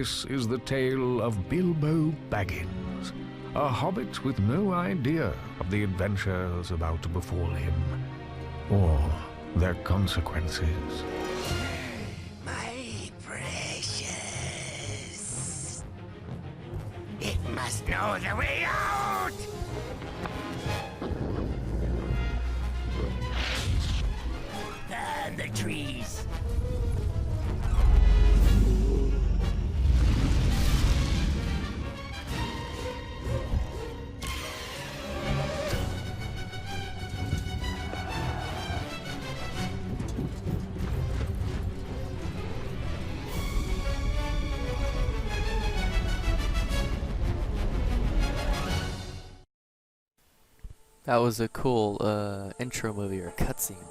This is the tale of Bilbo Baggins, a hobbit with no idea of the adventures about to befall him, or their consequences. My precious. It must know the way out! Burn the trees! That was a cool intro movie or cutscene,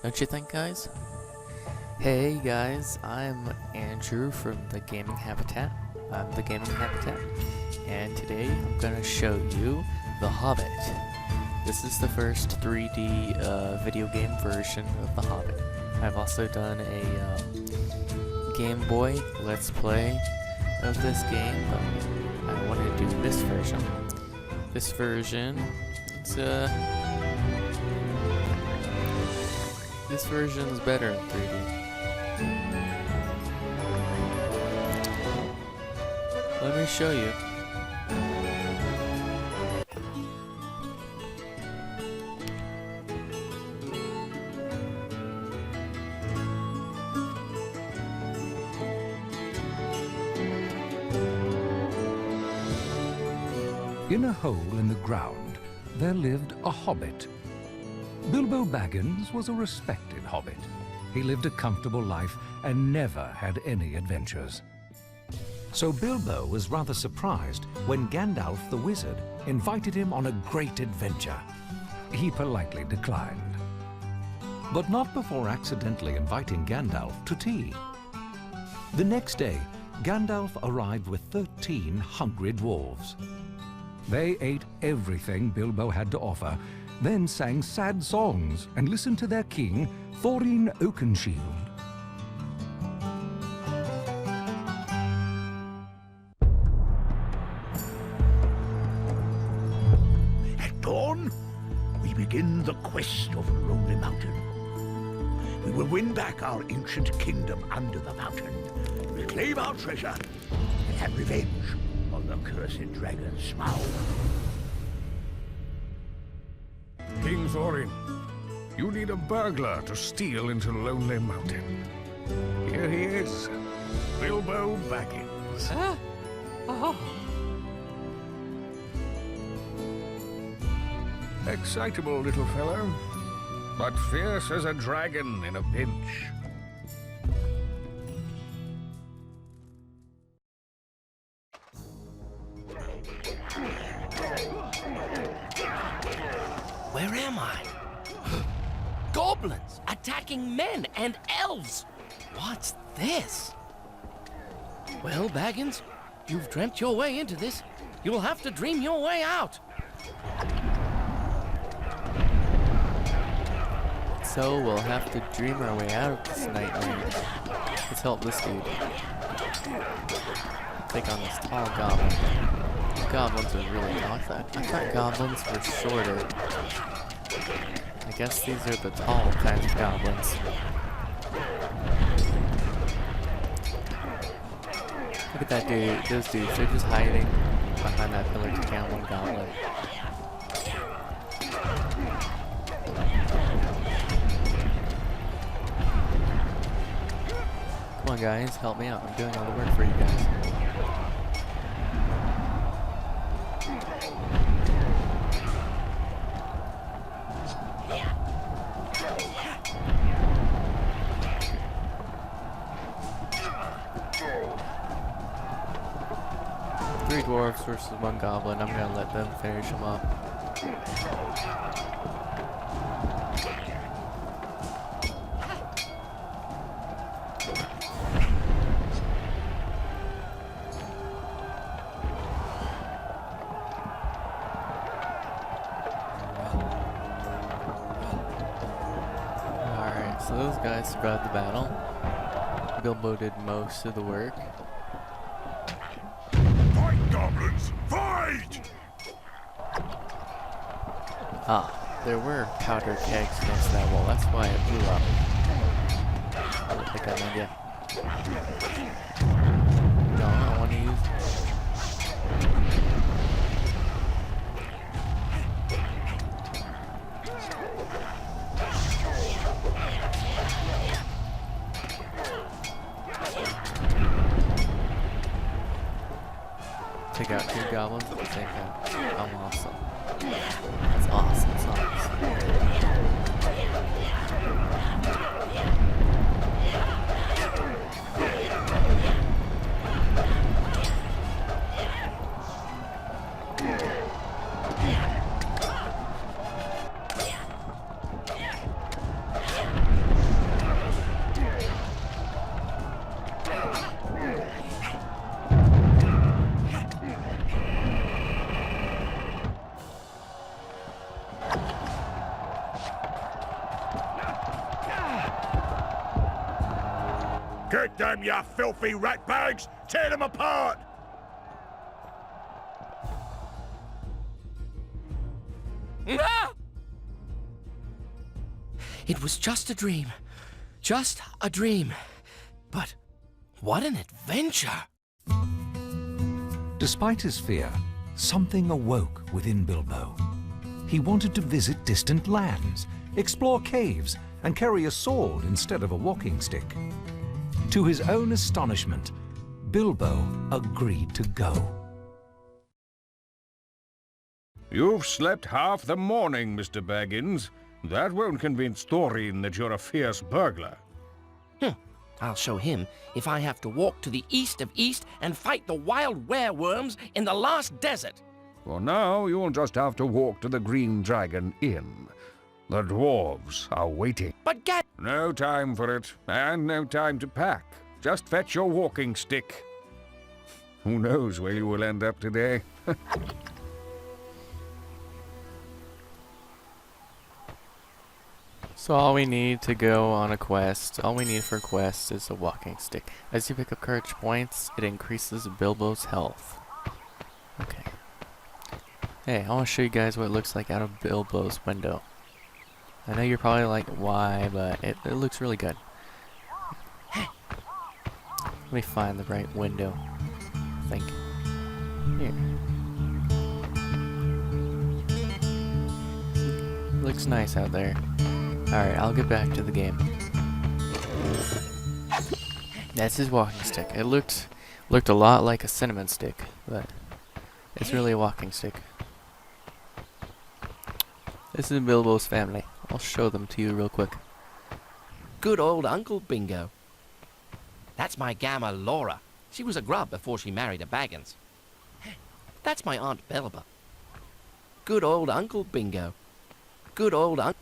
don't you think, guys? Hey guys, I'm Andrew from the Gaming Habitat. And today I'm gonna show you The Hobbit. This is the first 3D video game version of The Hobbit. I've also done a Game Boy Let's Play of this game, but I wanted to do this version. This version. This version is better in 3D. Let me show you. In a hole in the ground, there lived a hobbit. Bilbo Baggins was a respected hobbit. He lived a comfortable life and never had any adventures. So Bilbo was rather surprised when Gandalf the wizard invited him on a great adventure. He politely declined. But not before accidentally inviting Gandalf to tea. The next day, Gandalf arrived with 13 hungry dwarves. They ate everything Bilbo had to offer, then sang sad songs and listened to their king, Thorin Oakenshield. At dawn, we begin the quest of Lonely Mountain. We will win back our ancient kingdom under the mountain, reclaim our treasure, and have revenge on the cursed dragon's Smaug. King Thorin, you need a burglar to steal into Lonely Mountain. Here he is, Bilbo Baggins. Excitable little fellow, but fierce as a dragon in a pinch. Where am I? Goblins attacking men and elves! What's this? Well, Baggins, you've dreamt your way into this. You'll have to dream your way out. So we'll have to dream our way out of this nightmare. Let's help this dude. Take on this tall goblin. Goblins are really tall. I thought goblins were shorter. I guess these are the tall kinds of goblins. Look at that dude. Those dudes, they're just hiding behind that pillar to count one goblin. Come on guys, help me out. I'm doing all the work for you guys. Three dwarves versus one goblin. I'm gonna let them finish them up. Alright, so those guys survived the battle. Bilbo did most of the work. Baggins, fight! Ah, there were powder kegs next to that wall. That's why it blew up. I think I mean, yeah. No, I want to use. Take out 2 goblins at the same time. I'm awesome. That's awesome songs. Get them, you filthy ratbags! Tear them apart! Ah! It was just a dream. Just a dream. But what an adventure! Despite his fear, something awoke within Bilbo. He wanted to visit distant lands, explore caves, and carry a sword instead of a walking stick. To his own astonishment, Bilbo agreed to go. You've slept half the morning, Mr. Baggins. That won't convince Thorin that you're a fierce burglar. I'll show him if I have to walk to the east of East and fight the wild wereworms in the last desert. For now, you'll just have to walk to the Green Dragon Inn. The dwarves are waiting. But get... No time for it, and no time to pack. Just fetch your walking stick. Who knows where you will end up today? So all we need to go on a quest, all we need for a quest is a walking stick. As you pick up courage points, it increases Bilbo's health. Okay. Hey, I want to show you guys what it looks like out of Bilbo's window. I know you're probably like, why, but it looks really good. Let me find the right window, I think. Here. Looks nice out there. Alright, I'll get back to the game. That's his walking stick. It looked a lot like a cinnamon stick, but it's really a walking stick. This is Bilbo's family. I'll show them to you real quick. Good old Uncle Bingo. That's my gamma Laura. She was a grub before she married a Baggins. That's my Aunt Belba. Good old Uncle Bingo. Good old Uncle.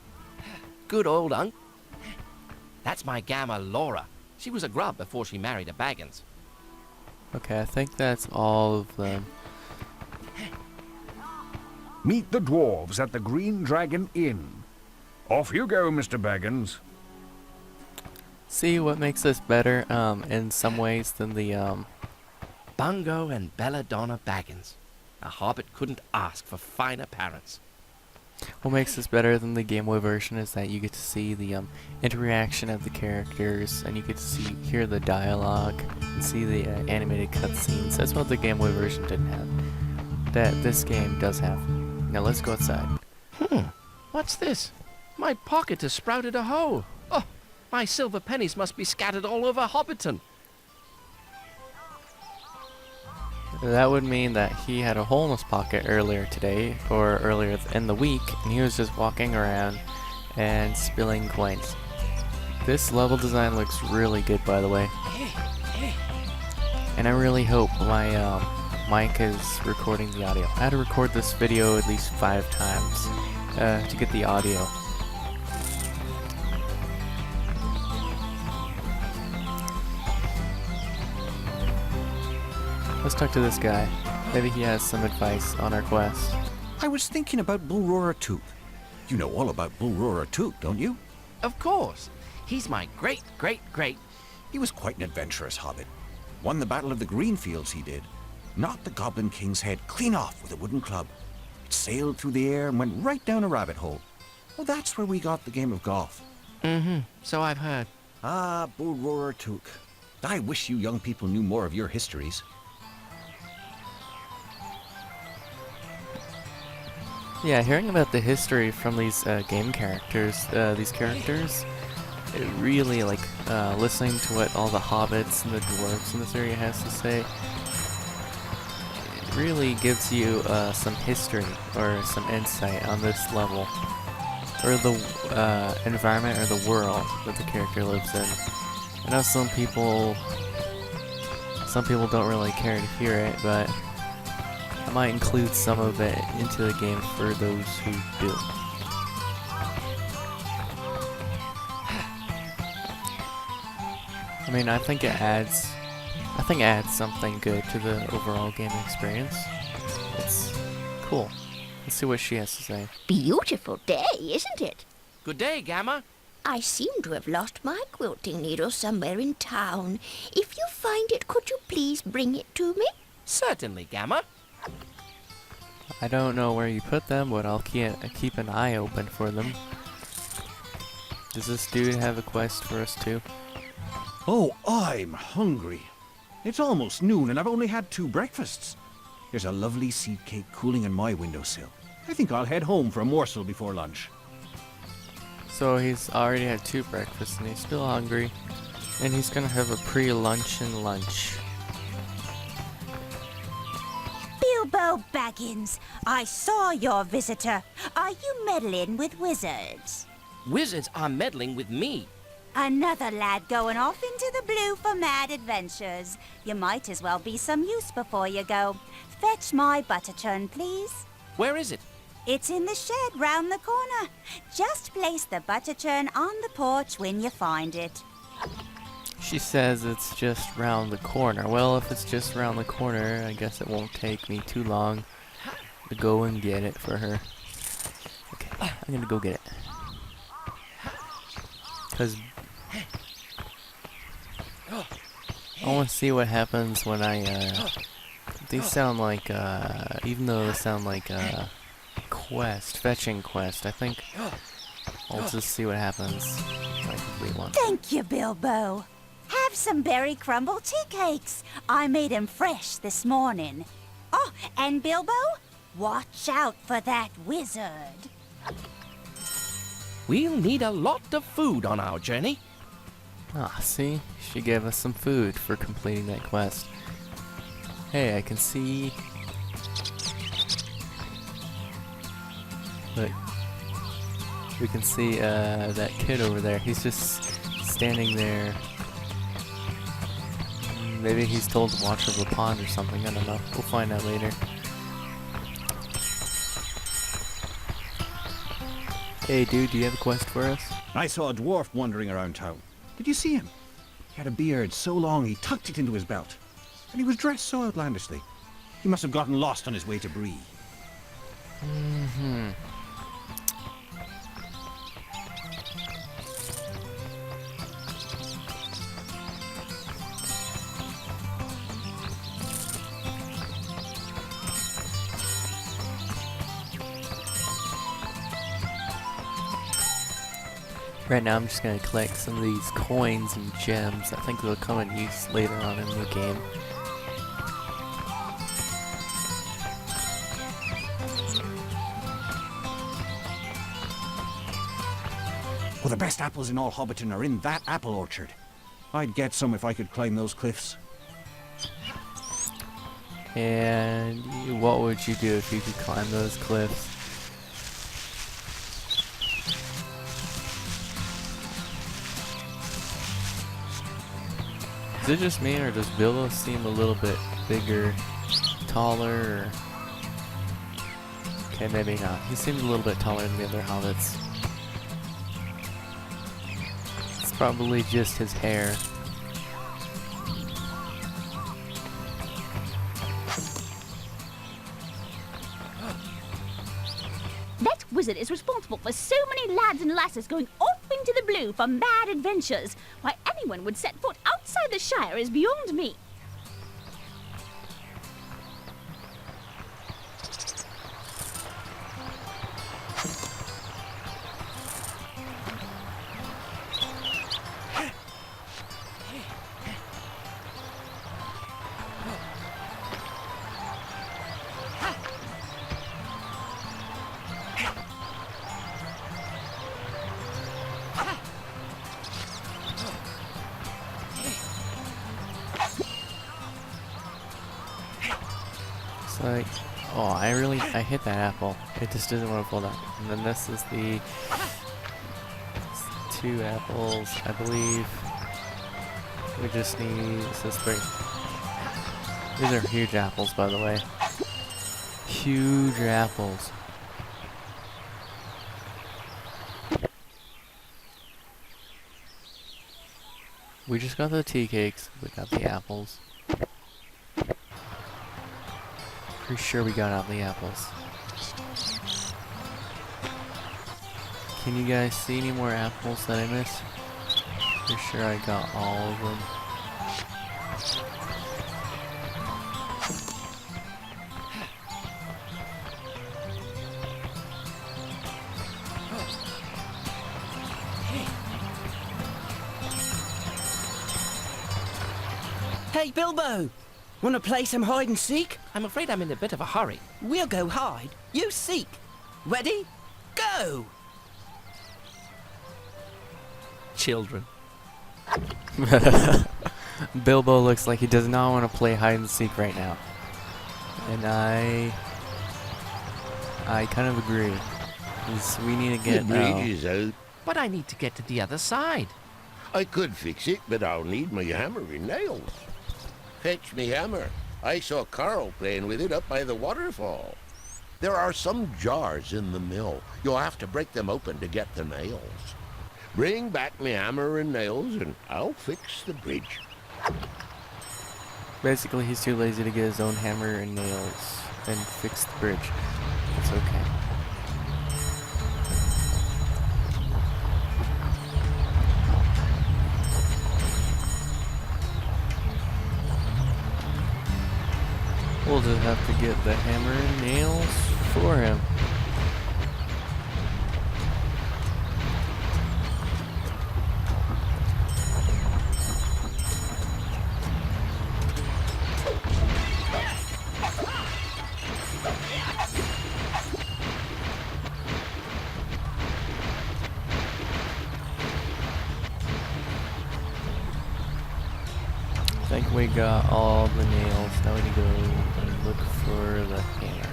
That's my gamma Laura. She was a grub before she married a Baggins. Okay, I think that's all of them. Meet the dwarves at the Green Dragon Inn. Off you go, Mr. Baggins. See what makes this better, in some ways than the, Bungo and Belladonna Baggins. A hobbit couldn't ask for finer parents. What makes this better than the Game Boy version is that you get to see the interaction of the characters, and you get to hear the dialogue, and see the animated cutscenes. That's what the Game Boy version didn't have. That this game does have. Now let's go outside. What's this? My pocket has sprouted a hole. Oh, my silver pennies must be scattered all over Hobbiton. That would mean that he had a hole in his pocket earlier today, or earlier in the week, and he was just walking around and spilling coins. This level design looks really good, by the way. And I really hope my mic is recording the audio. I had to record this video at least 5 times to get the audio. Let's talk to this guy. Maybe he has some advice on our quest. I was thinking about Bulrora Toot. You know all about Bulrora Toot, don't you? Of course. He's my great. He was quite an adventurous hobbit. Won the Battle of the Greenfields, he did. knocked the Goblin King's head clean off with a wooden club. It sailed through the air and went right down a rabbit hole. Well, that's where we got the game of golf. Mm-hmm. So I've heard. Ah, Bull Roarer Took. I wish you young people knew more of your histories. Yeah, hearing about the history from these game characters, it really, like, listening to what all the hobbits and the dwarves in this area has to say, it really gives you some history or some insight on this level, or the environment or the world that the character lives in. I know some people don't really care to hear it, but I might include some of it into the game for those who do. I mean, I think it adds something good to the overall game experience. It's cool. Let's see what she has to say. Beautiful day, isn't it? Good day, Gamma. I seem to have lost my quilting needle somewhere in town. If you find it, could you please bring it to me? Certainly, Gamma. I don't know where you put them, but I'll keep an eye open for them. Does this dude have a quest for us too? Oh, I'm hungry. It's almost noon and I've only had 2 breakfasts. There's a lovely seed cake cooling in my windowsill. I think I'll head home for a morsel before lunch. So he's already had 2 breakfasts and he's still hungry. And he's gonna have a pre-luncheon lunch. Bilbo Baggins, I saw your visitor. Are you meddling with wizards? Wizards are meddling with me. Another lad going off into the blue for mad adventures. You might as well be some use before you go. Fetch my butter churn, please. Where is it? It's in the shed round the corner. Just place the butter churn on the porch when you find it. She says it's just round the corner. Well, if it's just round the corner, I guess it won't take me too long to go and get it for her. Okay, I'm gonna go get it. Because I want to see what happens when these sound like, even though they sound like fetching quest, I think I'll just see what happens if I complete one. Thank you, Bilbo. Have some berry crumble tea cakes. I made 'em fresh this morning. Oh, and Bilbo, watch out for that wizard. We'll need a lot of food on our journey. Ah, see? She gave us some food for completing that quest. Hey, I can see... Look. We can see that kid over there. He's just standing there. Maybe he's told to watch over the pond or something. I don't know. We'll find out later. Hey dude, do you have a quest for us? I saw a dwarf wandering around town. Did you see him? He had a beard so long he tucked it into his belt. And he was dressed so outlandishly. He must have gotten lost on his way to Bree. Mm-hmm. Right now I'm just going to collect some of these coins and gems. I think they'll come in use later on in the game. Well, the best apples in all Hobbiton are in that apple orchard. I'd get some if I could climb those cliffs. And what would you do if you could climb those cliffs? Is it just me, or does Bilbo seem a little bit bigger, taller, or... Okay, maybe not. He seems a little bit taller than the other hobbits. It's probably just his hair. That wizard is responsible for so many lads and lasses going off into the blue for mad adventures. Why anyone would set foot outside the Shire is beyond me. like, oh, I hit that apple. It just doesn't want to fall down. And then this is the 2 apples, I believe. We just need, this is 3. These are huge apples, by the way. Huge apples. We just got the tea cakes, we got the apples. Pretty sure we got out the apples. Can you guys see any more apples that I missed? Pretty sure I got all of them. Hey, Bilbo! Wanna play some hide and seek? I'm afraid I'm in a bit of a hurry. We'll go hide, you seek. Ready? Go! Children. Bilbo looks like he does not want to play hide and seek right now. And I kind of agree. We need to get The bridge is out. But I need to get to the other side. I could fix it, but I'll need my hammer and nails. Fetch me hammer. I saw Carl playing with it up by the waterfall. There are some jars in the mill. You'll have to break them open to get the nails. Bring back me hammer and nails, and I'll fix the bridge. Basically, he's too lazy to get his own hammer and nails and fix the bridge. It's okay. We'll just have to get the hammer and nails for him. I think we got all the nails. Now we need to go and look for the hammer.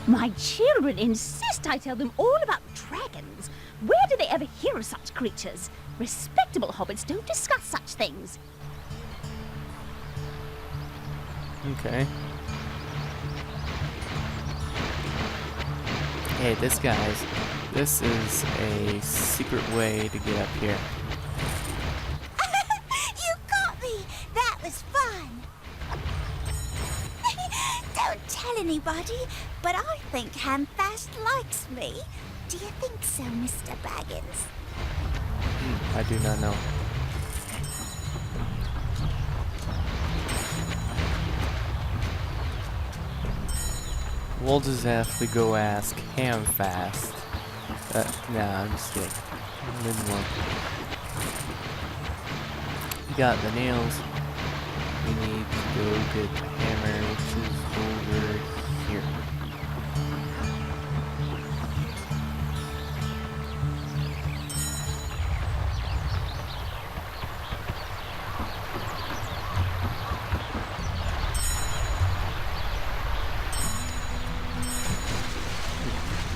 My children insist I tell them all about dragons. Where do they ever hear of such creatures? Respectable hobbits don't discuss such things. Okay. Hey, this is a secret way to get up here. You got me! That was fun! Don't tell anybody, but I think Hamfast likes me. Do you think so, Mr. Baggins? I do not know. We'll just have to go ask Hamfast. Nah, I'm just kidding. Mid-one. We got the nails. We need to go get the hammer, which is over here.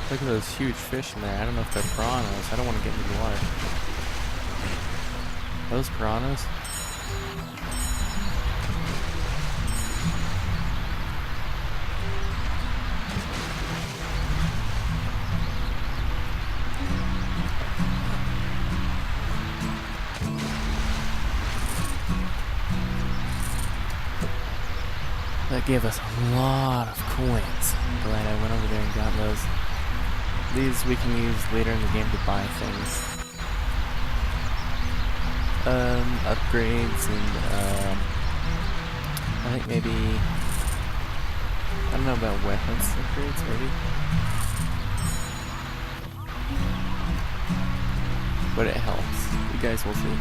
Look at those huge fish in there. I don't know if they're piranhas. I don't want to get into the water. Those piranhas? That gave us a lot of coins. I'm glad I went over there and got those. These we can use later in the game to buy things. Upgrades and, I think maybe, I don't know about weapons upgrades, maybe? But it helps. You guys will see.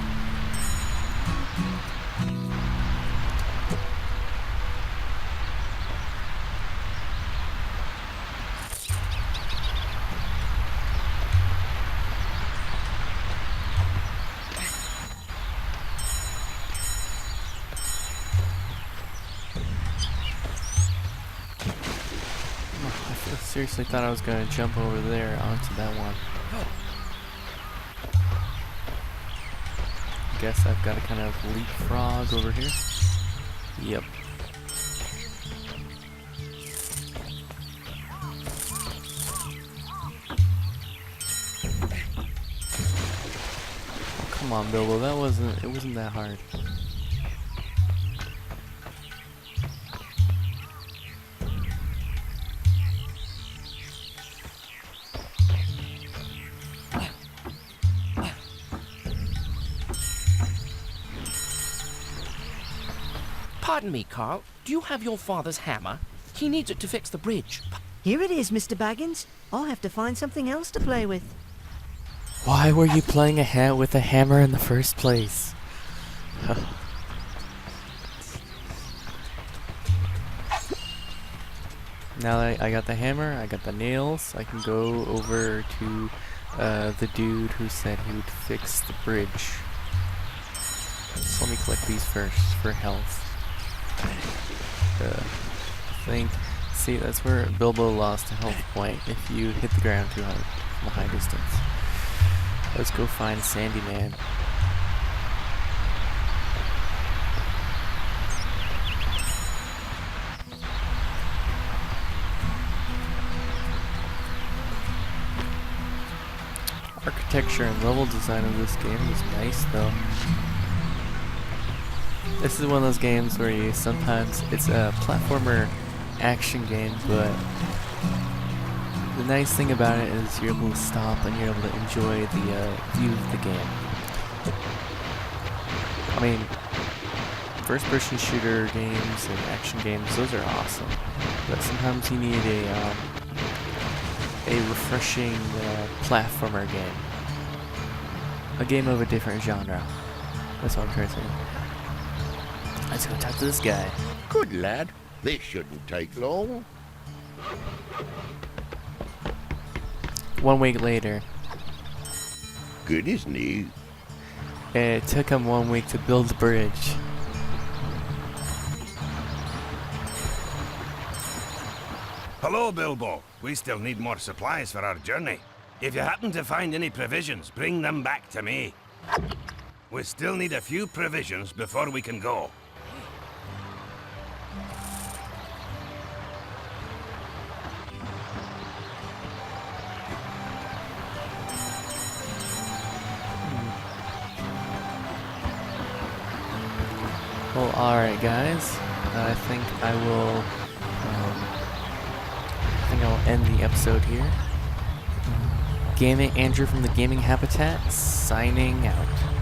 seriously thought I was going to jump over there onto that one. Guess I've got to kind of leapfrog over here. Yep. Oh, come on, Bilbo. It wasn't that hard. Pardon me, Carl. Do you have your father's hammer? He needs it to fix the bridge. Here it is, Mr. Baggins. I'll have to find something else to play with. Why were you playing with a hammer in the first place? Now that I got the hammer, I got the nails, I can go over to the dude who said he would fix the bridge. So let me collect these first for health. I think, see, that's where Bilbo lost a health point if you hit the ground too hard from a high distance. Let's go find Sandy Man. Architecture and level design of this game is nice though. This is one of those games where you sometimes, it's a platformer action game, but the nice thing about it is you're able to stop and you're able to enjoy the view of the game. I mean, first-person shooter games and action games, those are awesome. But sometimes you need a refreshing platformer game. A game of a different genre. That's what I'm trying to say. Let's go talk to this guy. Good lad. This shouldn't take long. 1 week later. Good as new. It took him 1 week to build the bridge. Hello, Bilbo. We still need more supplies for our journey. If you happen to find any provisions, bring them back to me. We still need a few provisions before we can go. Well, alright guys, I think I will end the episode here. Gaming Andrew from the Gaming Habitat, signing out.